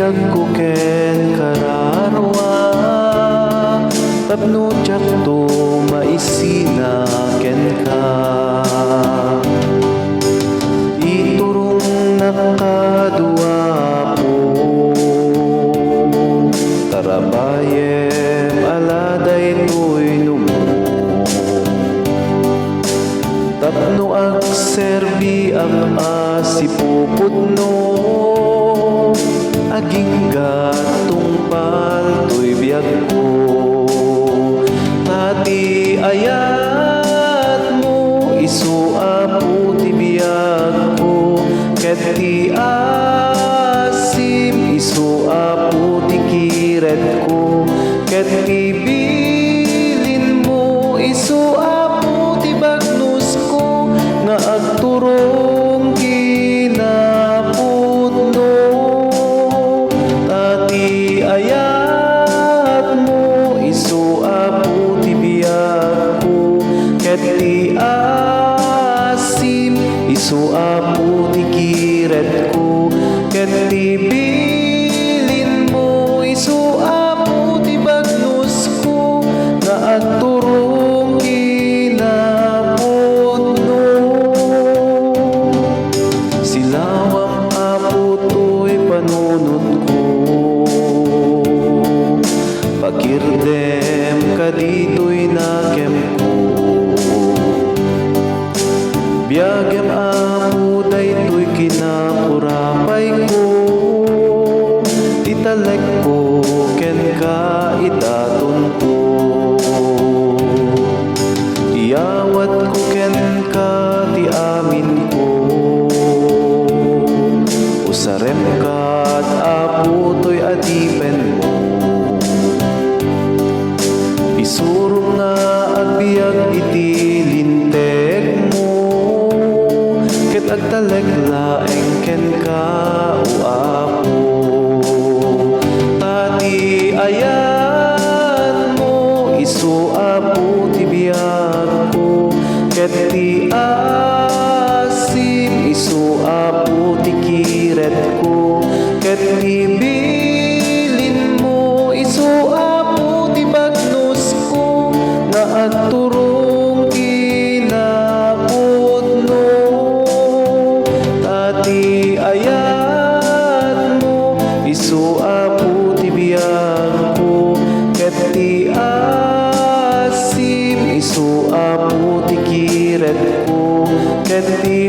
biyag ko ken kararwa tapno tiyak to maisina ken ka iturong nakadua po tarabayem aladay to'y numo tapno ag serbi ang asipuputno aging gatong palto'y biyag ko tati ayat mo isuapo ti biyag ko ket ti asim isuapo ti kiret ko ket ti bilin mo isuapo ti bagnos ko nga agturong kinapudno tati ayat mo isuapo ti biyag ko ket ti asim isuapo ti kiret ko ket ti bilin mo isuapo ti bagnos ko nga agturong kinapudno silawang apo to'y panunod ko pakirdem kadito'y nakem ko biyagem apo dayto'y kinakurapay ko italek ko ken ka itaton ko iyawat ko ken ka ti amin ko usarem kat apo to'y adipen mo isurong nga agbiag iti lintek mo ket agtalek laeng ken ka o apo tati ayat mo isuapo ti biyag ko ket ti asim isuapo ti kiret ko ket ti bilin mo isuapo ti bagnos ko nga agturong kinapudno tati ayat mo isuapo ti biyag ko ket ti asim isuapo ti kiret ko ket ti